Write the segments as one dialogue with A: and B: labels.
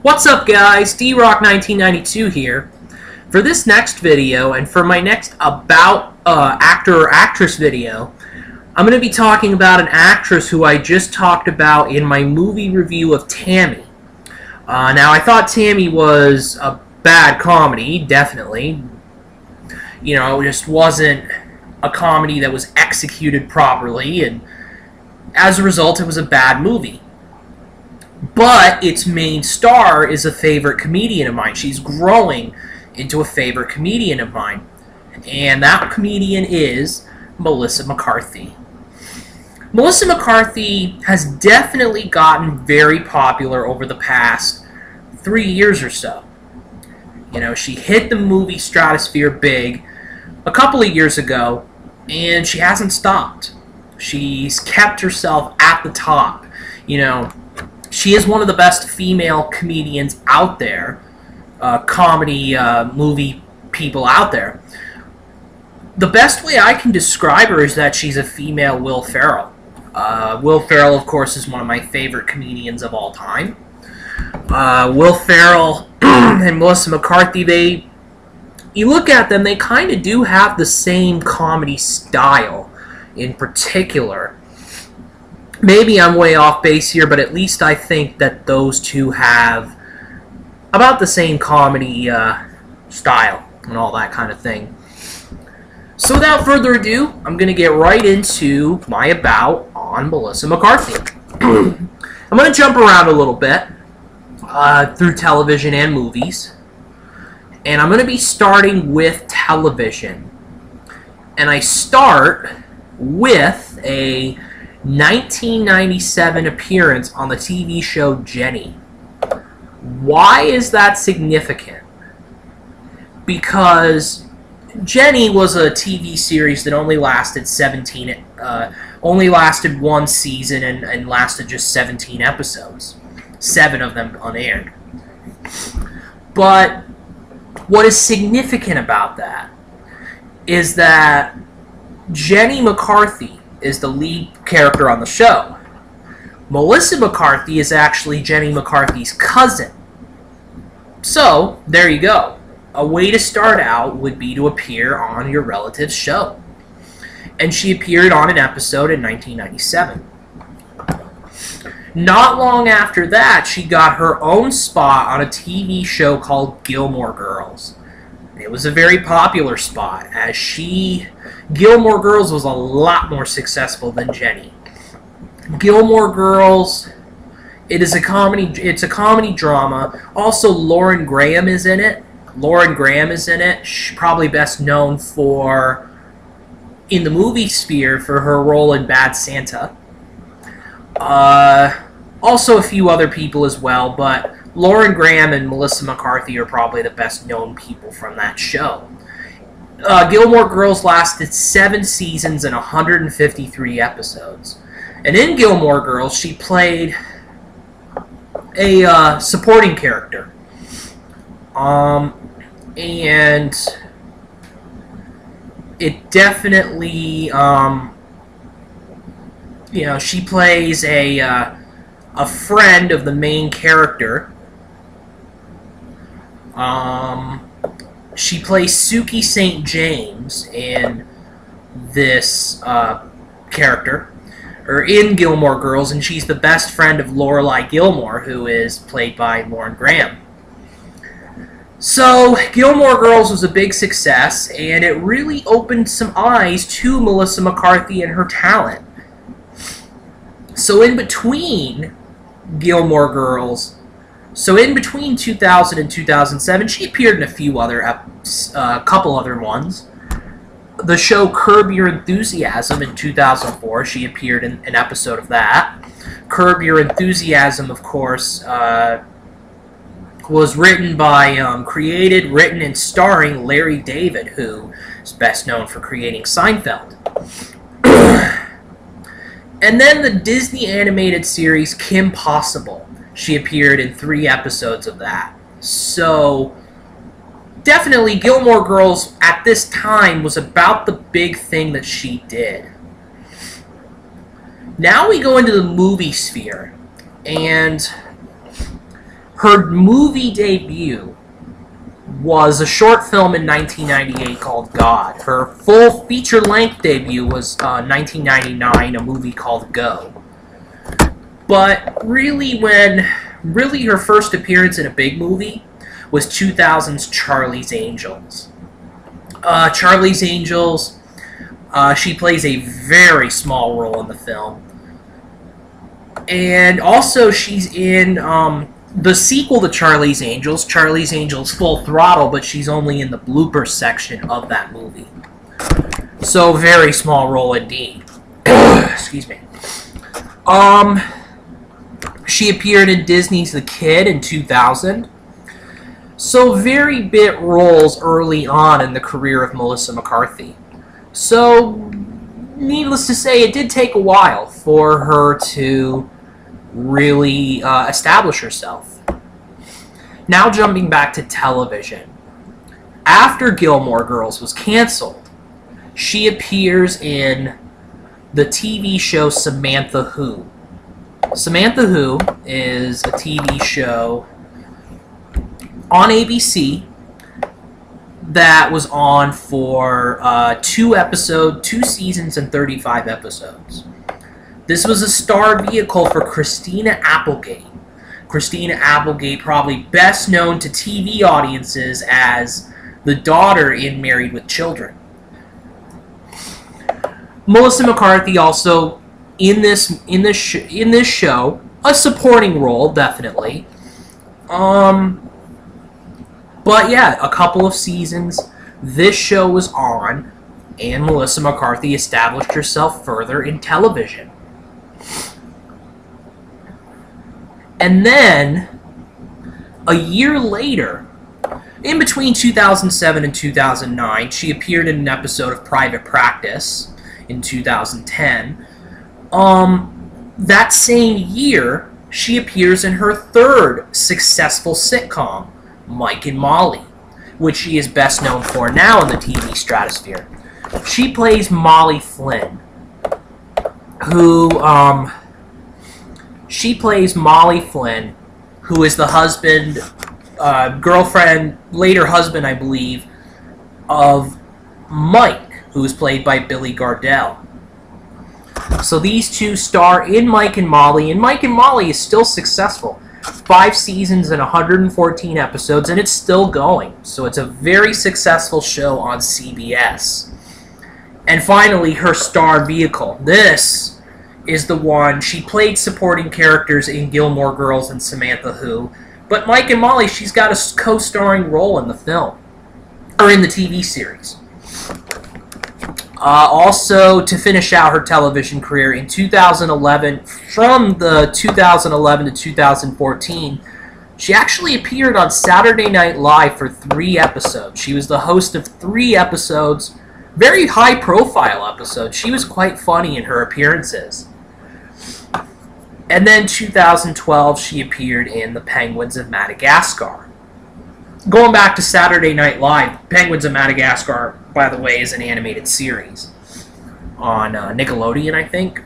A: What's up, guys? D-Rock1992 here. For this next video, and for my next About Actor or Actress video, I'm going to be talking about an actress who I just talked about in my movie review of Tammy. Now, I thought Tammy was a bad comedy, definitely. You know, it just wasn't a comedy that was executed properly, and as a result, it was a bad movie. But its main star is a favorite comedian of mine. She's growing into a favorite comedian of mine. And that comedian is Melissa McCarthy. Melissa McCarthy has definitely gotten very popular over the past 3 years or so. You know, she hit the movie stratosphere big a couple of years ago, and she hasn't stopped. She's kept herself at the top. You know, she is one of the best female comedians out there, comedy movie people out there. The best way I can describe her is that she's a female Will Ferrell. Will Ferrell, of course, is one of my favorite comedians of all time. Will Ferrell and Melissa McCarthy, you look at them, they kind of do have the same comedy style in particular. Maybe I'm way off base here, but at least I think that those two have about the same comedy style and all that kind of thing. So without further ado, I'm going to get right into my about on Melissa McCarthy. I'm going to jump around a little bit through television and movies. And I'm going to be starting with television. And I start with a 1997 appearance on the TV show Jenny. Why is that significant? Because Jenny was a TV series that only lasted only lasted one season and lasted just 17 episodes. 7 of them unaired. But what is significant about that is that Jenny McCarthy is the lead character on the show. Melissa McCarthy is actually Jenny McCarthy's cousin. So, there you go. A way to start out would be to appear on your relative's show. And she appeared on an episode in 1997. Not long after that, she got her own spot on a TV show called Gilmore Girls. It was a very popular spot, as Gilmore Girls was a lot more successful than Jenny. Gilmore Girls, it's a comedy drama. Also, Lauren Graham is in it. She's probably best known in the movie sphere for her role in Bad Santa. Also a few other people as well, but Lauren Graham and Melissa McCarthy are probably the best known people from that show. Gilmore Girls lasted 7 seasons and 153 episodes. And in Gilmore Girls, she played a supporting character. And it definitely, you know, she plays a friend of the main character. She plays Suki St. James in this character, or in Gilmore Girls, and she's the best friend of Lorelai Gilmore, who is played by Lauren Graham. So, Gilmore Girls was a big success, and it really opened some eyes to Melissa McCarthy and her talent. So in between Gilmore Girls, in between 2000 and 2007, she appeared in a few other, couple other ones. The show Curb Your Enthusiasm in 2004, she appeared in an episode of that. Curb Your Enthusiasm, of course, was written by, created, written, and starring Larry David, who is best known for creating Seinfeld. And then the Disney animated series Kim Possible. She appeared in 3 episodes of that. So, definitely Gilmore Girls at this time was about the big thing that she did. Now we go into the movie sphere. And Her movie debut was a short film in 1998 called God. Her full feature-length debut was 1999, a movie called Go. But really, her first appearance in a big movie was 2000's Charlie's Angels. Charlie's Angels, she plays a very small role in the film. And also she's in the sequel to Charlie's Angels Full Throttle, but she's only in the bloopers section of that movie. So, very small role indeed. Excuse me. She appeared in Disney's The Kid in 2000. So, very bit roles early on in the career of Melissa McCarthy. So, needless to say, it did take a while for her to really establish herself. Now jumping back to television. After Gilmore Girls was canceled, she appears in the TV show Samantha Who. Samantha Who is a TV show on ABC that was on for 2 seasons and 35 episodes. This was a star vehicle for Christina Applegate. Christina Applegate, probably best known to TV audiences as the daughter in Married with Children. Melissa McCarthy also in this show, a supporting role, definitely. But yeah, a couple of seasons this show was on, and Melissa McCarthy established herself further in television. And then, a year later, in between 2007 and 2009, she appeared in an episode of Private Practice in 2010. That same year, she appears in her third successful sitcom, Mike and Molly, which she is best known for now in the TV stratosphere. She plays Molly Flynn, who is the husband, girlfriend, later husband, I believe, of Mike, who is played by Billy Gardell. So these two star in Mike and Molly is still successful. 5 seasons and 114 episodes, and it's still going. So it's a very successful show on CBS. And finally, her star vehicle. This is the one. She played supporting characters in Gilmore Girls and Samantha Who. But Mike and Molly, she's got a co-starring role in the film. Or in the TV series. Also, to finish out her television career in 2011, from the 2011 to 2014, she actually appeared on Saturday Night Live for 3 episodes. She was the host of 3 episodes, very high-profile episodes. She was quite funny in her appearances. And then 2012, she appeared in The Penguins of Madagascar. Going back to Saturday Night Live, Penguins of Madagascar, by the way, is an animated series on Nickelodeon, I think.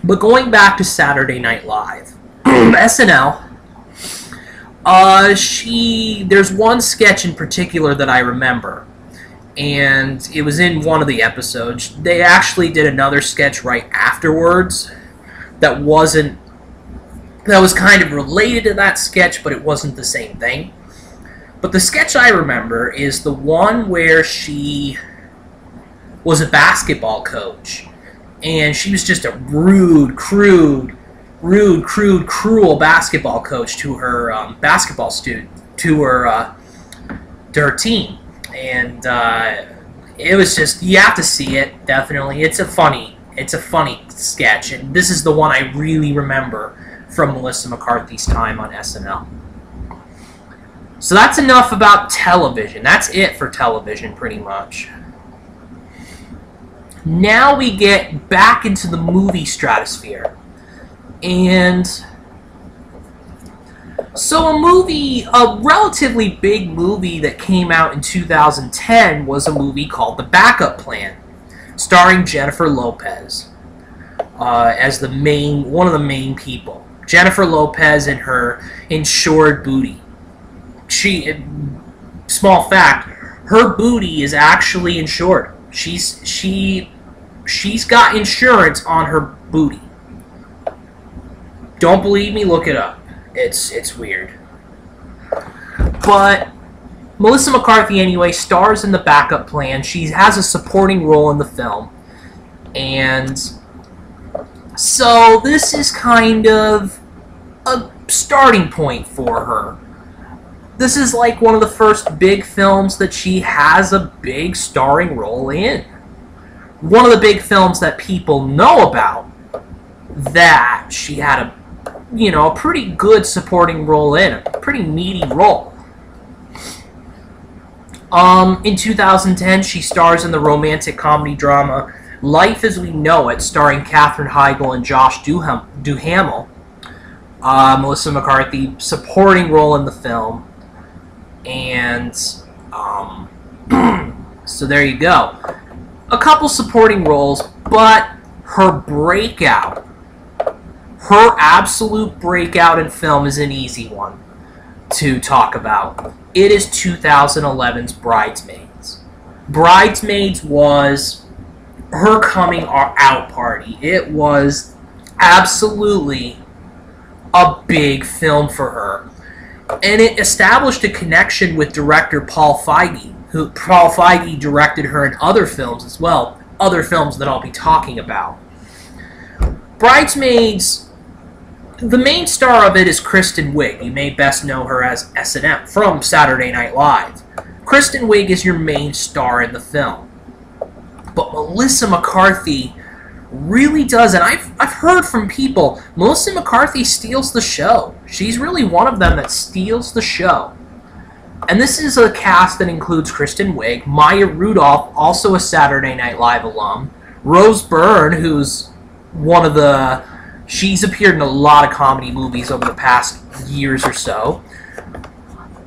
A: But going back to Saturday Night Live, SNL, there's one sketch in particular that I remember, and it was in one of the episodes. They actually did another sketch right afterwards that was kind of related to that sketch, but it wasn't the same thing. But the sketch I remember is the one where she was a basketball coach, and she was just a rude, cruel basketball coach to her basketball student, to her team, and it was just, you have to see it, definitely. It's a funny sketch, and this is the one I really remember from Melissa McCarthy's time on SNL. So that's enough about television. That's it for television, pretty much. Now we get back into the movie stratosphere. And so a relatively big movie that came out in 2010 was a movie called The Backup Plan, starring Jennifer Lopez as one of the main people. Jennifer Lopez and her insured booty. Small fact, her booty is actually insured. She's got insurance on her booty. Don't believe me? Look it up. It's weird. But Melissa McCarthy, anyway, stars in the backup plan. She has a supporting role in the film. And so this is kind of a starting point for her. This is like one of the first big films that she has a big starring role in. One of the big films that people know about that she had a pretty good supporting role in, a pretty meaty role. In 2010, she stars in the romantic comedy drama Life as We Know It, starring Katherine Heigl and Josh Duhamel. Melissa McCarthy, supporting role in the film. And, so there you go. A couple supporting roles, but her absolute breakout in film is an easy one to talk about. It is 2011's Bridesmaids. Bridesmaids was her coming out party. It was absolutely a big film for her. And it established a connection with director Paul Feige. Paul Feige directed her in other films as well. Other films that I'll be talking about. Bridesmaids, the main star of it is Kristen Wiig. You may best know her as S&M from Saturday Night Live. Kristen Wiig is your main star in the film. But Melissa McCarthy really does, and I've heard from people, Melissa McCarthy steals the show. She's really one of them that steals the show. And this is a cast that includes Kristen Wiig, Maya Rudolph, also a Saturday Night Live alum, Rose Byrne, who's she's appeared in a lot of comedy movies over the past years or so.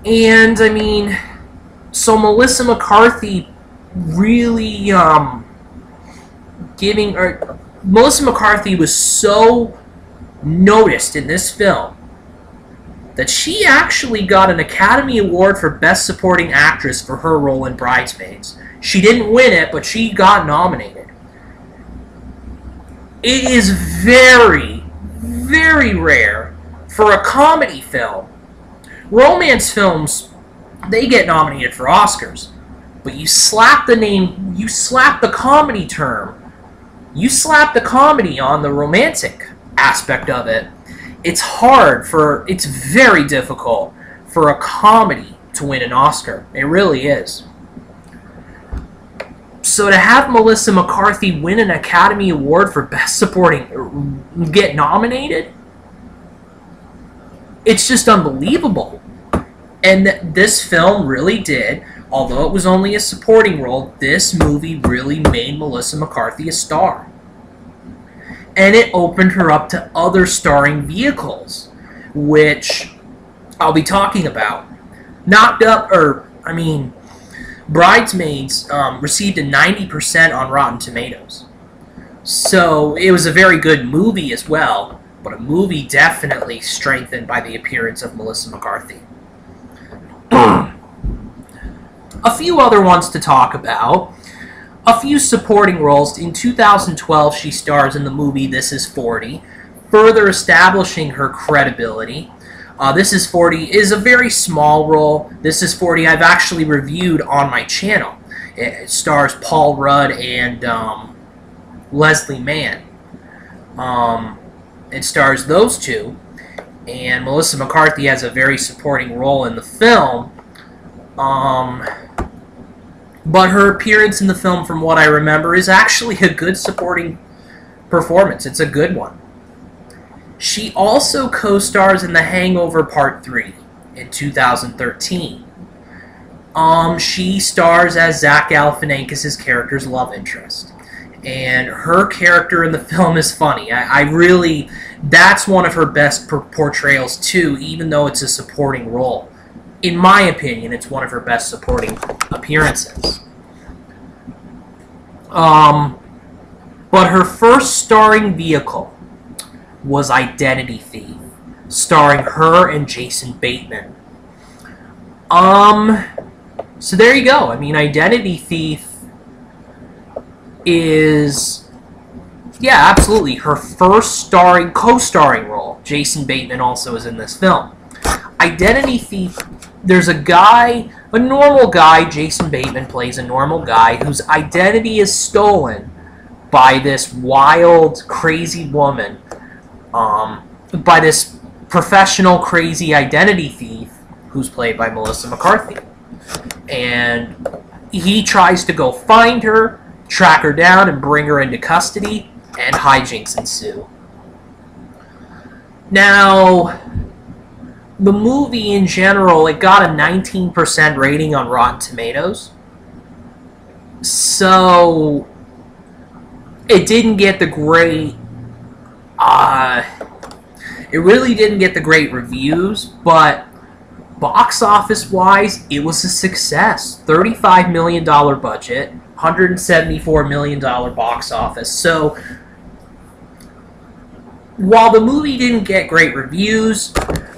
A: And, I mean, so Melissa McCarthy really, Melissa McCarthy was so noticed in this film that she actually got an Academy Award for Best Supporting Actress for her role in Bridesmaids. She didn't win it, but she got nominated. It is very, very rare for a comedy film. Romance films, they get nominated for Oscars. But you slap the name, you slap the comedy term, you slap the comedy on the romantic aspect of it, it's very difficult for a comedy to win an Oscar. It really is. So to have Melissa McCarthy win an Academy Award for Best Supporting, get nominated, it's just unbelievable. And this film really did, although it was only a supporting role, this movie really made Melissa McCarthy a star. And it opened her up to other starring vehicles, which I'll be talking about. Bridesmaids received a 90% on Rotten Tomatoes. So it was a very good movie as well, but a movie definitely strengthened by the appearance of Melissa McCarthy. A few other ones to talk about. A few supporting roles. In 2012, she stars in the movie This Is 40, further establishing her credibility. This Is 40 is a very small role. This Is 40 I've actually reviewed on my channel. It stars Paul Rudd and Leslie Mann. It stars those two. And Melissa McCarthy has a very supporting role in the film. But her appearance in the film, from what I remember, is actually a good supporting performance. It's a good one. She also co-stars in The Hangover Part 3 in 2013. She stars as Zach Galifianakis' character's love interest. And her character in the film is funny. That's one of her best portrayals too, even though it's a supporting role. In my opinion, it's one of her best supporting appearances. But her first starring vehicle was Identity Thief. starring her and Jason Bateman. So there you go. I mean, Identity Thief is, yeah, absolutely her first co-starring role. Jason Bateman also is in this film. Identity Thief, there's a normal guy, Jason Bateman plays a normal guy whose identity is stolen by this wild, crazy woman, by this professional, crazy identity thief who's played by Melissa McCarthy. And he tries to go find her, track her down, and bring her into custody, and hijinks ensue. Now, the movie in general, it got a 19% rating on Rotten Tomatoes. So, it didn't get the great, it really didn't get the great reviews, but box office-wise, it was a success. $35 million budget, $174 million box office. So, while the movie didn't get great reviews,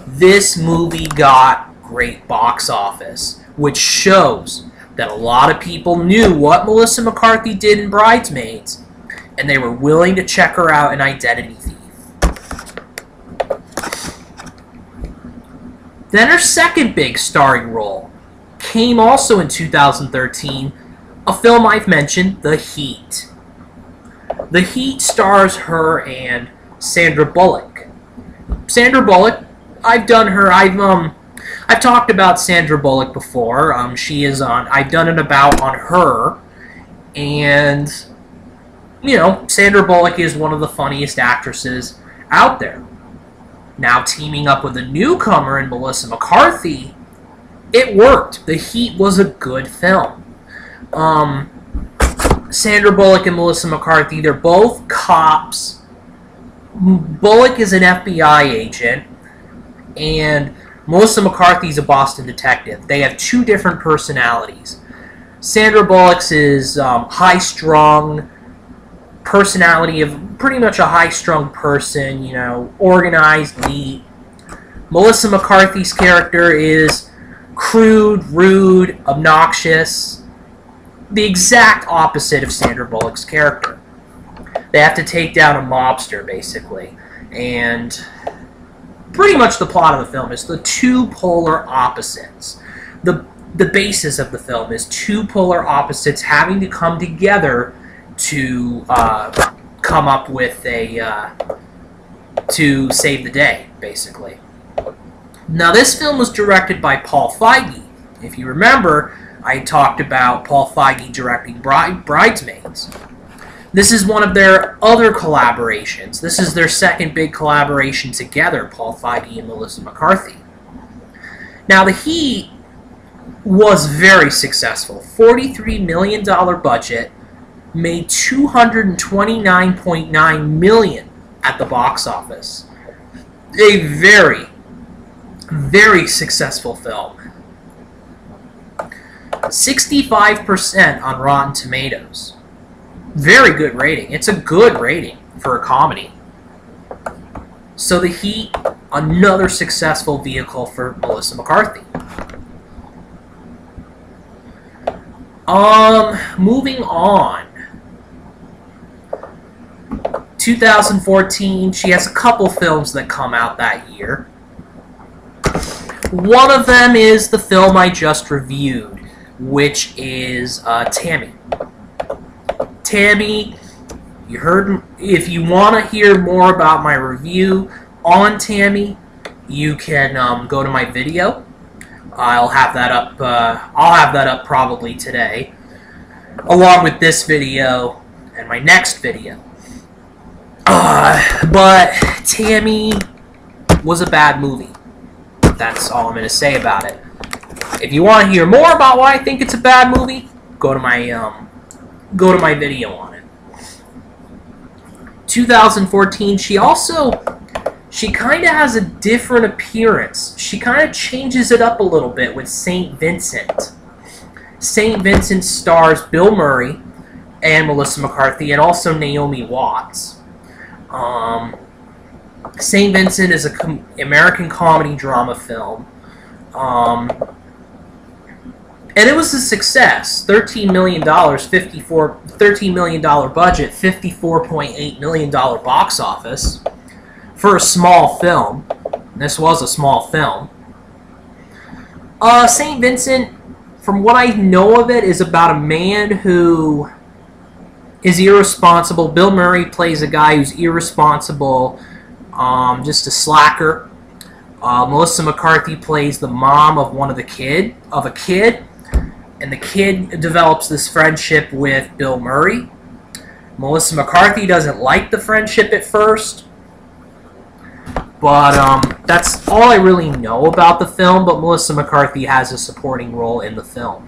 A: this movie got great box office, which shows that a lot of people knew what Melissa McCarthy did in Bridesmaids, and they were willing to check her out in Identity Thief. Then her second big starring role came also in 2013, a film I've mentioned, The Heat. The Heat stars her and Sandra Bullock. Sandra Bullock, I've talked about Sandra Bullock before. She is on, I've done an about on her, and, you know, Sandra Bullock is one of the funniest actresses out there. Now, teaming up with a newcomer in Melissa McCarthy, it worked. The Heat was a good film. Sandra Bullock and Melissa McCarthy, they're both cops. Bullock is an FBI agent, and Melissa McCarthy's a Boston detective. They have two different personalities. Sandra Bullock's is high-strung, personality of pretty much a high-strung person, you know, organized, neat. Melissa McCarthy's character is crude, rude, obnoxious, the exact opposite of Sandra Bullock's character. They have to take down a mobster, basically, and pretty much the plot of the film is the two polar opposites. The basis of the film is two polar opposites having to come together to come up with to save the day, basically. Now, this film was directed by Paul Feige. If you remember, I talked about Paul Feige directing Bridesmaids. This is one of their other collaborations. This is their second big collaboration together, Paul Feige and Melissa McCarthy. Now, The Heat was very successful. $43 million budget, made $229.9 million at the box office. A very, very successful film. 65% on Rotten Tomatoes. Very good rating. It's a good rating for a comedy. So The Heat, another successful vehicle for Melissa McCarthy. Moving on. 2014, she has a couple films that come out that year. One of them is the film I just reviewed, which is Tammy. Tammy, you heard. If you want to hear more about my review on Tammy, you can go to my video. I'll have that up. I'll have that up probably today, along with this video and my next video. But Tammy was a bad movie. That's all I'm going to say about it. If you want to hear more about why I think it's a bad movie, go to my video on it. 2014, she kind of has a different appearance. She kind of changes it up a little bit with St. Vincent. St. Vincent stars Bill Murray and Melissa McCarthy, and also Naomi Watts. St. Vincent is an American comedy drama film. And it was a success. $13 million, $13 million budget, $54.8 million box office for a small film. This was a small film. St. Vincent, from what I know of it, is about a man who is irresponsible. Bill Murray plays a guy who's irresponsible, just a slacker. Melissa McCarthy plays the mom of a kid, and the kid develops this friendship with Bill Murray. Melissa McCarthy doesn't like the friendship at first, but that's all I really know about the film. But Melissa McCarthy has a supporting role in the film.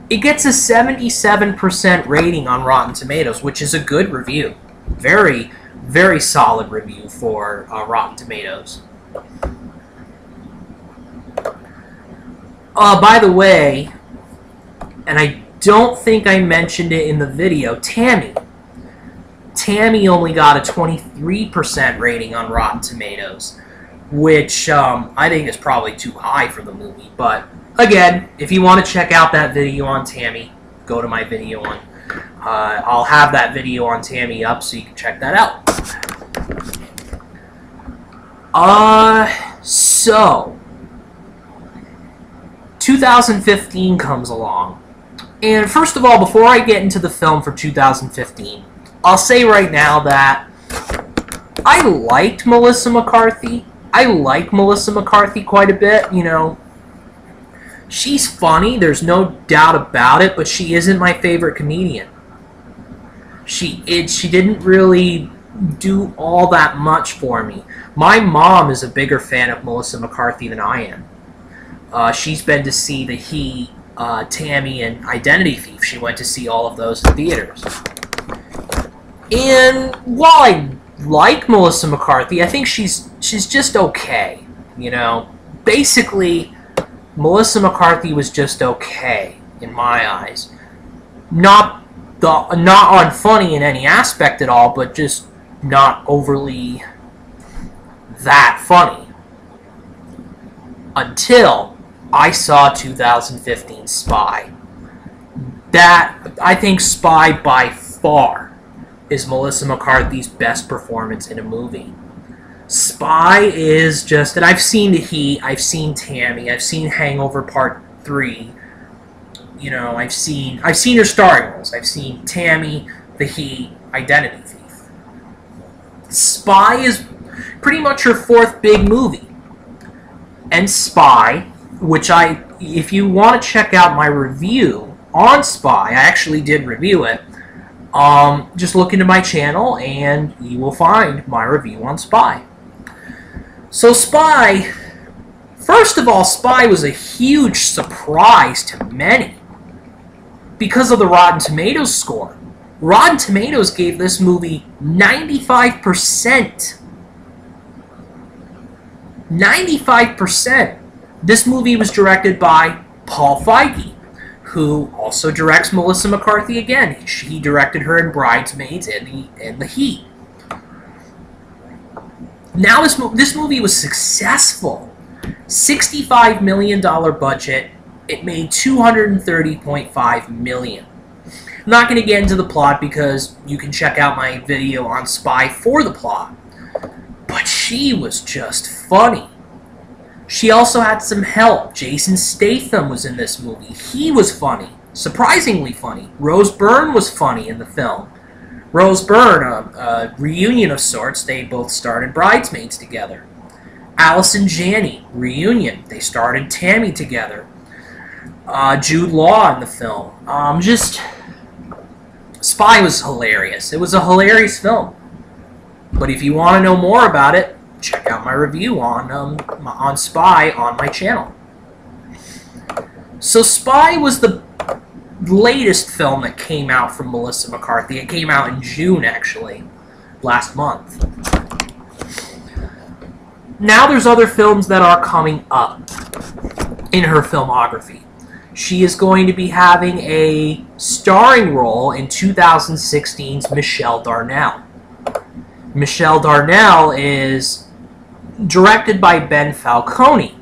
A: It gets a 77% rating on Rotten Tomatoes, which is a good review. Very, very solid review for Rotten Tomatoes. By the way, and I don't think I mentioned it in the video, Tammy only got a 23% rating on Rotten Tomatoes, which I think is probably too high for the movie. But again, if you want to check out that video on Tammy, go to my video on. I'll have that video on Tammy up so you can check that out. So 2015 comes along. And first of all, before I get into the film for 2015, I'll say right now that I liked Melissa McCarthy. I like Melissa McCarthy quite a bit, you know. She's funny, there's no doubt about it, but she isn't my favorite comedian. She didn't really do all that much for me. My mom is a bigger fan of Melissa McCarthy than I am. She's been to see The Heat, Tammy, and Identity Thief. She went to see all of those in theaters. And while I like Melissa McCarthy, I think she's just okay, you know. Basically, Melissa McCarthy was just okay in my eyes. Not unfunny in any aspect at all, but just not overly that funny. Until I saw 2015 Spy. I think Spy by far is Melissa McCarthy's best performance in a movie. Spy is just, and I've seen The Heat, I've seen Tammy, I've seen Hangover Part 3. You know, I've seen her starring roles. I've seen Tammy, The Heat, Identity Thief. Spy is pretty much her fourth big movie. And Spy, which if you want to check out my review on Spy, I actually did review it. Just look into my channel and you will find my review on Spy. So Spy, first of all, Spy was a huge surprise to many because of the Rotten Tomatoes score. Rotten Tomatoes gave this movie 95%. 95%. This movie was directed by Paul Feige, who also directs Melissa McCarthy again. He directed her in Bridesmaids and The Heat. Now this movie was successful. $65 million budget. It made $230.5 million. I'm not going to get into the plot because you can check out my video on Spy for the plot. But she was just funny. She also had some help. Jason Statham was in this movie. He was funny. Surprisingly funny. Rose Byrne was funny in the film. Rose Byrne, a reunion of sorts. They both starred in Bridesmaids together. Allison Janney, reunion. They starred in Tammy together. Jude Law in the film. Spy was hilarious. It was a hilarious film. But if you want to know more about it, check out my review on Spy on my channel. So Spy was the latest film that came out from Melissa McCarthy. It came out in June, actually, last month. Now there's other films that are coming up in her filmography. she is going to be having a starring role in 2016's Michelle Darnell. Michelle Darnell is directed by Ben Falcone,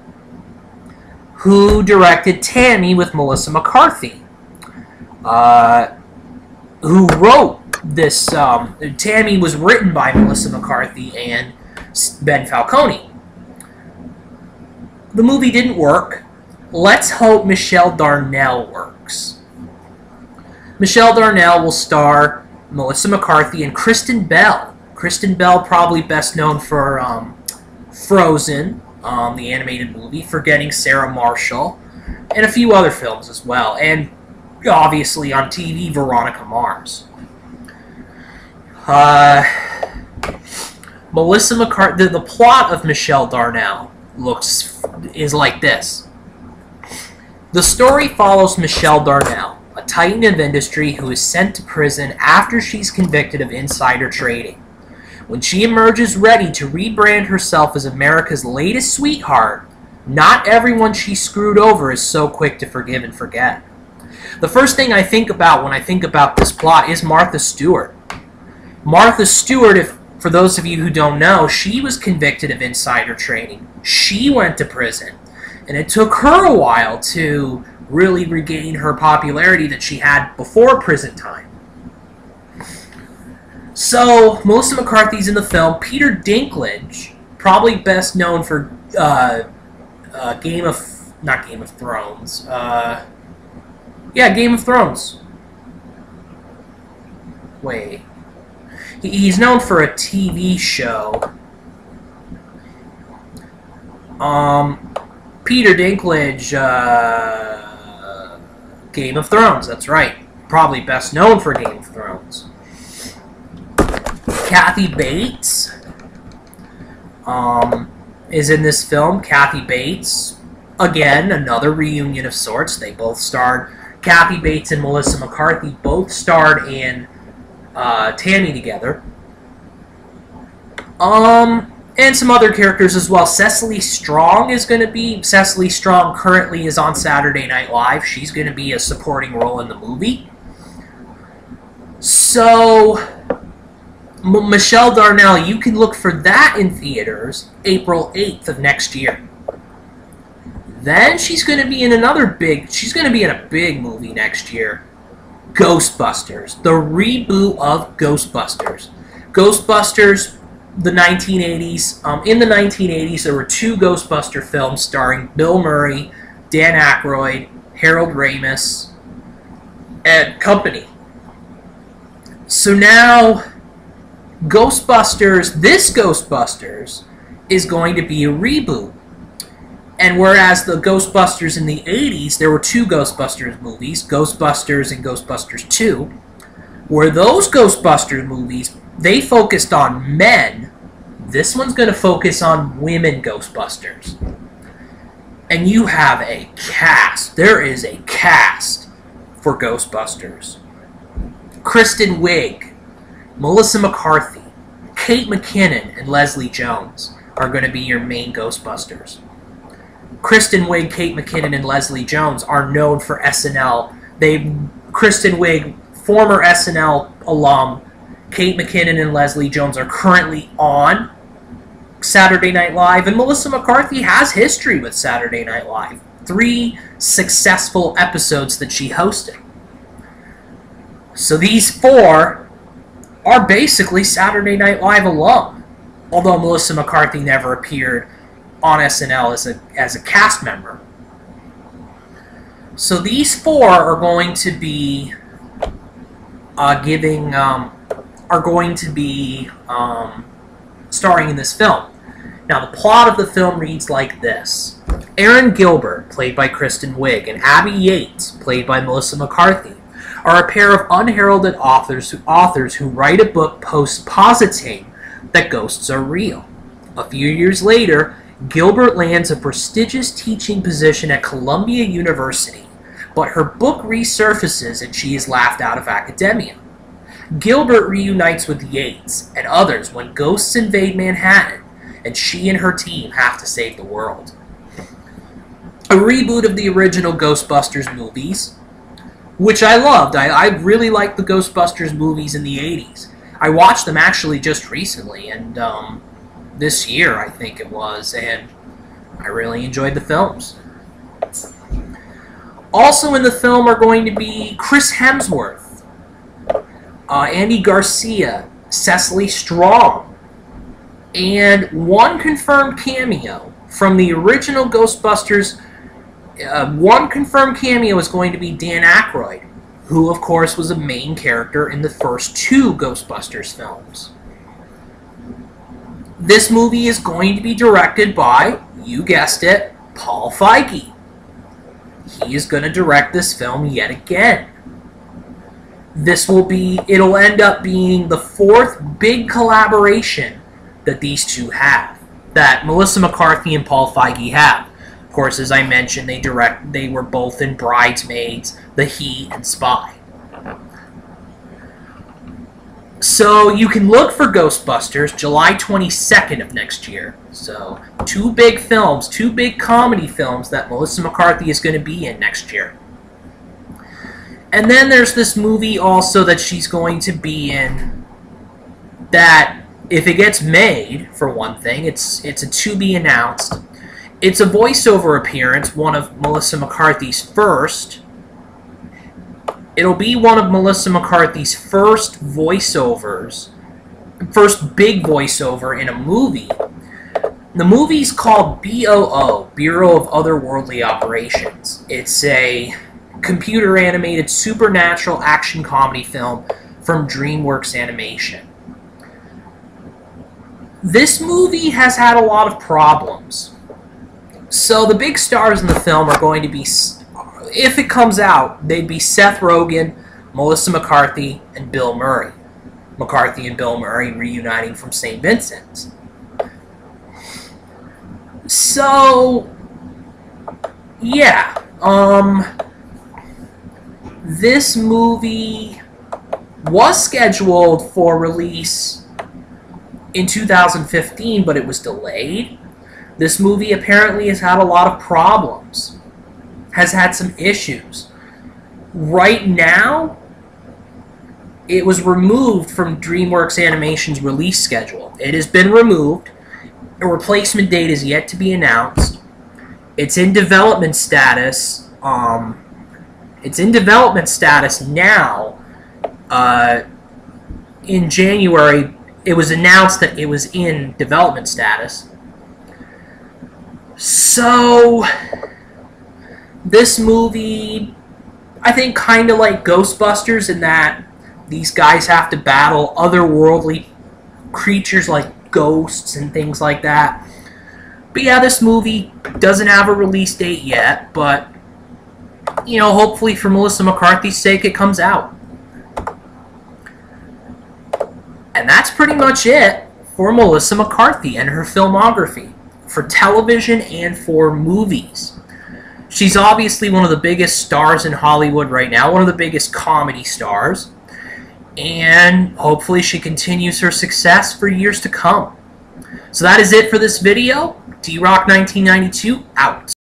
A: who directed Tammy with Melissa McCarthy, who wrote this. Tammy was written by Melissa McCarthy and Ben Falcone. The movie didn't work. Let's hope Michelle Darnell works. Michelle Darnell will star Melissa McCarthy and Kristen Bell. Kristen Bell, probably best known for Frozen, the animated movie, Forgetting Sarah Marshall, and a few other films as well. And obviously on TV, Veronica Mars. Melissa McCarthy. The plot of Michelle Darnell is like this. The story follows Michelle Darnell, a titan of industry who is sent to prison after she's convicted of insider trading. When she emerges ready to rebrand herself as America's latest sweetheart, not everyone she screwed over is so quick to forgive and forget. The first thing I think about when I think about this plot is Martha Stewart. Martha Stewart, for those of you who don't know, she was convicted of insider trading. She went to prison. And it took her a while to really regain her popularity that she had before prison time. So, Melissa McCarthy's in the film. Peter Dinklage, probably best known for not Game of Thrones. Yeah, Game of Thrones. Wait. He's known for a TV show. Peter Dinklage, Game of Thrones, that's right. Probably best known for Game of Thrones. Kathy Bates is in this film. Kathy Bates, again, another reunion of sorts. They both starred, Kathy Bates and Melissa McCarthy both starred in Tammy together. And some other characters as well. Cecily Strong is going to be... Cecily Strong currently is on Saturday Night Live. She's going to be a supporting role in the movie. So, Michelle Darnell, you can look for that in theaters April 8th of next year. Then she's going to be in another big... She's going to be in a big movie next year. Ghostbusters. The reboot of Ghostbusters. Ghostbusters... The 1980s. In the 1980s, there were two Ghostbuster films starring Bill Murray, Dan Aykroyd, Harold Ramis, and company. So now, Ghostbusters, this Ghostbusters, is going to be a reboot. And whereas the Ghostbusters in the 80s, there were two Ghostbusters movies, Ghostbusters and Ghostbusters 2, where those Ghostbusters movies, they focused on men. This one's going to focus on women Ghostbusters. And you have a cast. There is a cast for Ghostbusters. Kristen Wiig, Melissa McCarthy, Kate McKinnon, and Leslie Jones are going to be your main Ghostbusters. Kristen Wiig, Kate McKinnon, and Leslie Jones are known for SNL. Kristen Wiig, former SNL alum, Kate McKinnon and Leslie Jones are currently on Saturday Night Live, and Melissa McCarthy has history with Saturday Night Live. 3 successful episodes that she hosted. So these 4 are basically Saturday Night Live alum, although Melissa McCarthy never appeared on SNL as a cast member. So these 4 are going to be starring in this film. Now, the plot of the film reads like this. Aaron Gilbert, played by Kristen Wiig, and Abby Yates, played by Melissa McCarthy, are a pair of unheralded authors who write a book positing that ghosts are real. A few years later, Gilbert lands a prestigious teaching position at Columbia University, but her book resurfaces and she is laughed out of academia. Gilbert reunites with Yates and others when ghosts invade Manhattan, and she and her team have to save the world. a reboot of the original Ghostbusters movies, which I loved. I really liked the Ghostbusters movies in the 80s. I watched them actually just recently, and this year I think it was, and I really enjoyed the films. Also in the film are going to be Chris Hemsworth, Andy Garcia, Cecily Strong, and one confirmed cameo from the original Ghostbusters. One confirmed cameo is going to be Dan Aykroyd, who of course was a main character in the first two Ghostbusters films. This movie is going to be directed by, you guessed it, Paul Feige. He is going to direct this film yet again. It'll end up being the fourth big collaboration that these two have, that Melissa McCarthy and Paul Feige have. Of course, as I mentioned, they were both in Bridesmaids, The Heat, and Spy. So you can look for Ghostbusters July 22nd of next year. So two big films, two big comedy films that Melissa McCarthy is going to be in next year. And then there's this movie also that she's going to be in that, if it gets made, for one thing, it's a to be announced. It's a voiceover appearance, one of Melissa McCarthy's first. It'll be one of Melissa McCarthy's first voiceovers, first big voiceover in a movie. The movie's called BOO, Bureau of Otherworldly Operations. It's a computer-animated supernatural action comedy film from DreamWorks Animation. This movie has had a lot of problems. So the big stars in the film are going to be, if it comes out, they'd be Seth Rogen, Melissa McCarthy, and Bill Murray. McCarthy and Bill Murray reuniting from St. Vincent's. So, yeah, this movie was scheduled for release in 2015, but it was delayed. This movie apparently has had a lot of problems, has had some issues. Right now, it was removed from DreamWorks Animation's release schedule. It has been removed. A replacement date is yet to be announced. It's in development status. It's in development status now. In January, it was announced that it was in development status. So, this movie, I think, kind of like Ghostbusters in that these guys have to battle otherworldly creatures like ghosts and things like that. But yeah, this movie doesn't have a release date yet, but, you know, hopefully for Melissa McCarthy's sake, it comes out. And that's pretty much it for Melissa McCarthy and her filmography, for television and for movies. She's obviously one of the biggest stars in Hollywood right now, one of the biggest comedy stars, and hopefully she continues her success for years to come. So that is it for this video. D-Rock 1992 out.